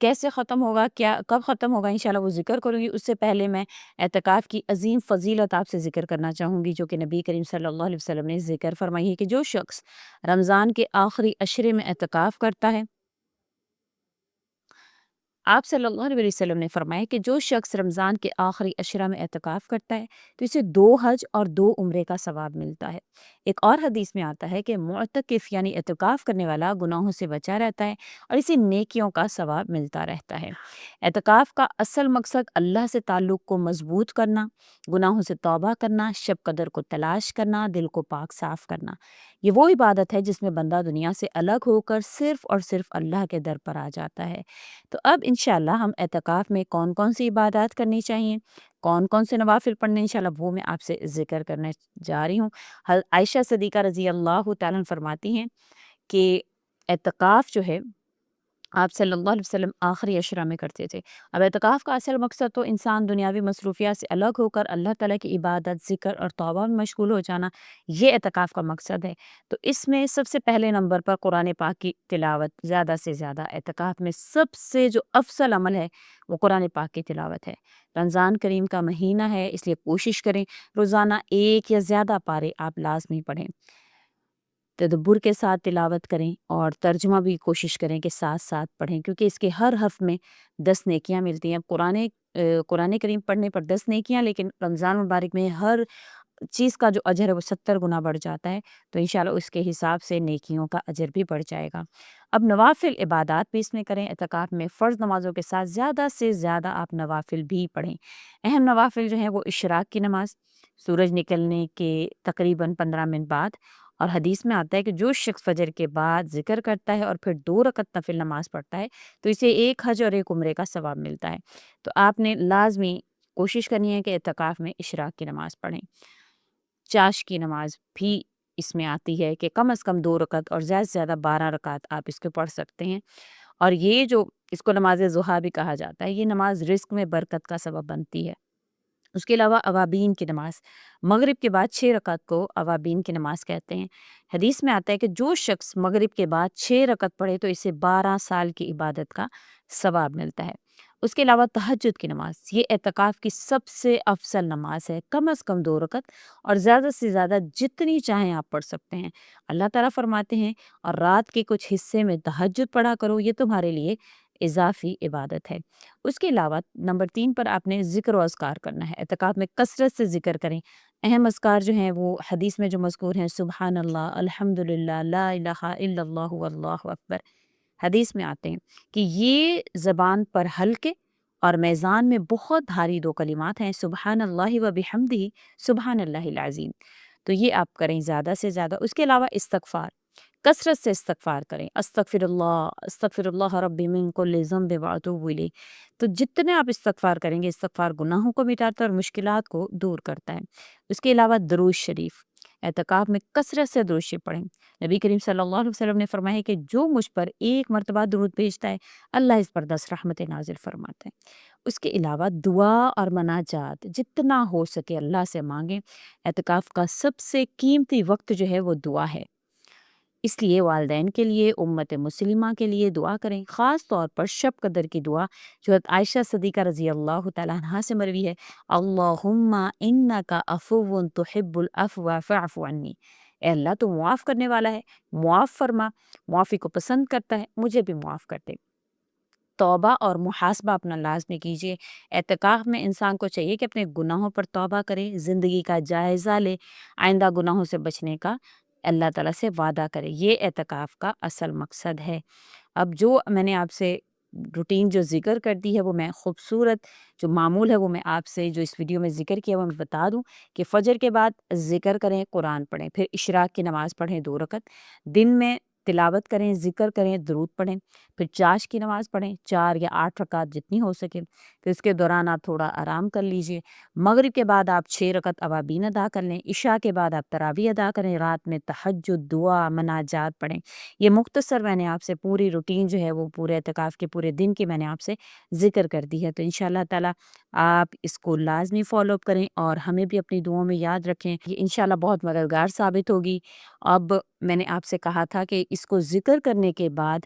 کیسے ختم ہوگا، کیا کب ختم ہوگا، انشاءاللہ وہ ذکر کروں گی۔ اس سے پہلے میں اعتکاف کی عظیم فضیلت آپ سے ذکر کرنا چاہوں گی، جو کہ نبی کریم صلی اللہ علیہ وسلم نے ذکر فرمائی ہے کہ جو شخص رمضان کے آخری عشرے میں اعتکاف کرتا ہے، آپ صلی اللہ علیہ وسلم نے فرمایا کہ جو شخص رمضان کے آخری عشرہ میں اعتکاف کرتا ہے تو اسے 2 حج اور 2 عمرے کا ثواب ملتا ہے۔ ایک اور حدیث میں آتا ہے کہ معتکف یعنی اعتکاف کرنے والا گناہوں سے بچا رہتا ہے اور اسے نیکیوں کا ثواب ملتا رہتا ہے۔ اعتکاف کا اصل مقصد اللہ سے تعلق کو مضبوط کرنا، گناہوں سے توبہ کرنا، شب قدر کو تلاش کرنا، دل کو پاک صاف کرنا۔ یہ وہ عبادت ہے جس میں بندہ دنیا سے الگ ہو کر صرف اور صرف اللہ کے در پر آ جاتا ہے۔ تو اب انشاءاللہ ہم اعتکاف میں کون کون سی عبادات کرنی چاہیے، کون کون سے نوافل پڑھنے، انشاءاللہ وہ میں آپ سے ذکر کرنے جا رہی ہوں۔ عائشہ صدیقہ رضی اللہ تعالیٰ عنہ فرماتی ہیں کہ اعتکاف جو ہے آپ صلی اللہ علیہ وسلم آخری عشرہ میں کرتے تھے۔ اب اعتکاف کا اصل مقصد تو انسان دنیاوی مصروفیات سے الگ ہو کر اللہ تعالیٰ کی عبادت، ذکر اور توبہ میں مشغول ہو جانا، یہ اعتکاف کا مقصد ہے۔ تو اس میں سب سے پہلے نمبر پر قرآن پاک کی تلاوت زیادہ سے زیادہ، اعتکاف میں سب سے جو افضل عمل ہے وہ قرآن پاک کی تلاوت ہے۔ رمضان کریم کا مہینہ ہے، اس لیے کوشش کریں روزانہ 1 یا زیادہ پارے آپ لازمی پڑھیں، تدبر کے ساتھ تلاوت کریں اور ترجمہ بھی کوشش کریں کہ ساتھ ساتھ پڑھیں، کیونکہ اس کے ہر حرف میں 10 نیکیاں ملتی ہیں۔ قرآن کریم پڑھنے پر 10 نیکیاں، لیکن رمضان مبارک میں ہر چیز کا جو اجر ہے وہ 70 گنا بڑھ جاتا ہے، تو انشاءاللہ اس کے حساب سے نیکیوں کا اجر بھی بڑھ جائے گا۔ اب نوافل عبادات بھی اس میں کریں، اعتکاف میں فرض نمازوں کے ساتھ زیادہ سے زیادہ آپ نوافل بھی پڑھیں۔ اہم نوافل جو ہیں وہ اشراق کی نماز، سورج نکلنے کے تقریباً 15 منٹ بعد، اور حدیث میں آتا ہے کہ جو شخص فجر کے بعد ذکر کرتا ہے اور پھر 2 رکعت نفل نماز پڑھتا ہے تو اسے 1 حج اور 1 عمرے کا ثواب ملتا ہے۔ تو آپ نے لازمی کوشش کرنی ہے کہ اعتکاف میں اشراق کی نماز پڑھیں۔ چاش کی نماز بھی اس میں آتی ہے کہ کم از کم 2 رکعت اور زیادہ سے زیادہ 12 رکعت آپ اس کو پڑھ سکتے ہیں، اور یہ جو اس کو نماز ضحیٰ بھی کہا جاتا ہے، یہ نماز رزق میں برکت کا سبب بنتی ہے۔ اس کے علاوہ اوابین کی نماز، مغرب کے بعد 6 رکعت کو اوابین کی نماز کہتے ہیں۔ حدیث میں آتا ہے کہ جو شخص مغرب کے بعد 6 رکعت پڑھے تو اسے 12 سال کی عبادت کا ثواب ملتا ہے۔ اس کے علاوہ تہجد کی نماز، یہ اعتکاف کی سب سے افضل نماز ہے، کم از کم 2 رکعت اور زیادہ سے زیادہ جتنی چاہیں آپ پڑھ سکتے ہیں۔ اللہ تعالیٰ فرماتے ہیں اور رات کے کچھ حصے میں تہجد پڑھا کرو، یہ تمہارے لیے اضافی عبادت ہے۔ اس کے علاوہ نمبر 3 پر آپ نے ذکر و اذکار کرنا ہے، اعتکاف میں کثرت سے ذکر کریں۔ اہم اذکار جو ہیں وہ حدیث میں جو مذکور ہیں، سبحان اللہ، الحمد للہ، لا الہ الا اللہ واللہ اکبر، حدیث میں آتے ہیں کہ یہ زبان پر ہلکے اور میزان میں بہت بھاری 2 کلمات ہیں، سبحان اللہ و بحمدہ، سبحان اللہ العظیم۔ تو یہ آپ کریں زیادہ سے زیادہ۔ اس کے علاوہ استغفار، کثرت سے استغفار کریں، استغفر اللہ ربی من کل ذنب واتوب الیہ۔ تو جتنے آپ استغفار کریں گے، استغفار گناہوں کو مٹاتا ہے اور مشکلات کو دور کرتا ہے۔ اس کے علاوہ درود شریف، اعتکاف میں کثرت سے درود شریف پڑھیں۔ نبی کریم صلی اللہ علیہ وسلم نے فرمایا کہ جو مجھ پر 1 مرتبہ درود بھیجتا ہے، اللہ اس پر 10 رحمتیں نازل فرماتے ہیں۔ اس کے علاوہ دعا اور مناجات جتنا ہو سکے اللہ سے مانگیں۔ اعتکاف کا سب سے قیمتی وقت جو ہے وہ دعا ہے، اس لیے والدین کے لیے، امت مسلمہ کے لیے دعا کریں، خاص طور پر شب قدر کی دعا جو حضرت عائشہ صدیقہ رضی اللہ تعالیٰ عنہا سے مروی ہے، اللہم انکا عفو تحب العفو فاعف عنی، اے اللہ تو معاف کرنے والا ہے، معاف فرما، معافی کو پسند کرتا ہے، مجھے بھی معاف کر دے۔ توبہ اور محاسبہ اپنا لازمی کیجیے۔ اعتکاف میں انسان کو چاہیے کہ اپنے گناہوں پر توبہ کرے، زندگی کا جائزہ لے، آئندہ گناہوں سے بچنے کا اللہ تعالیٰ سے وعدہ کرے، یہ اعتکاف کا اصل مقصد ہے۔ اب جو میں نے آپ سے روٹین جو ذکر کر دی ہے، وہ میں خوبصورت جو معمول ہے وہ میں آپ سے جو اس ویڈیو میں ذکر کیا وہ میں بتا دوں کہ فجر کے بعد ذکر کریں، قرآن پڑھیں، پھر اشراق کی نماز پڑھیں 2 رکعت، دن میں تلاوت کریں، ذکر کریں، درود پڑھیں، پھر چاش کی نماز پڑھیں 4 یا 8 رکعت جتنی ہو سکے، پھر اس کے دوران آپ تھوڑا آرام کر لیجئے۔ مغرب کے بعد آپ 6 رکعت اوابین ادا کر لیں، عشاء کے بعد آپ تراویح ادا کریں، رات میں تہجد، دعا، مناجات پڑھیں۔ یہ مختصر میں نے آپ سے پوری روٹین جو ہے وہ پورے اعتکاف کے پورے دن کی میں نے آپ سے ذکر کر دی ہے، تو انشاءاللہ تعالیٰ آپ اس کو لازمی فالو اپ کریں اور ہمیں بھی اپنی دعاؤں میں یاد رکھیں، یہ انشاءاللہ بہت مددگار ثابت ہوگی۔ اب میں نے آپ سے کہا تھا کہ اس کو ذکر کرنے کے بعد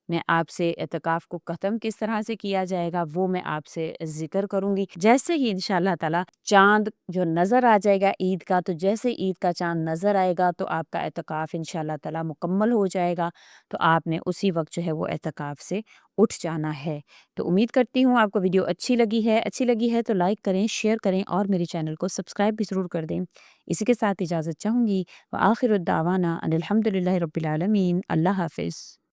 میں آپ سے اعتکاف کو ختم کس طرح سے کیا جائے گا وہ میں آپ سے ذکر کروں گی۔ جیسے ہی انشاءاللہ تعالیٰ چاند جو نظر آ جائے گا عید کا، تو جیسے عید کا چاند نظر آئے گا تو آپ کا اعتکاف انشاءاللہ تعالیٰ مکمل ہو جائے گا، تو آپ نے اسی وقت جو ہے وہ اعتکاف سے اٹھ جانا ہے۔ تو امید کرتی ہوں آپ کو ویڈیو اچھی لگی ہے تو لائک کریں، شیئر کریں اور میرے چینل کو سبسکرائب بھی ضرور کر دیں۔ اسی کے ساتھ اجازت چاہوں گی۔ وآخر الدعوانا ان الحمد للہ رب العالمین۔ اللہ حافظ۔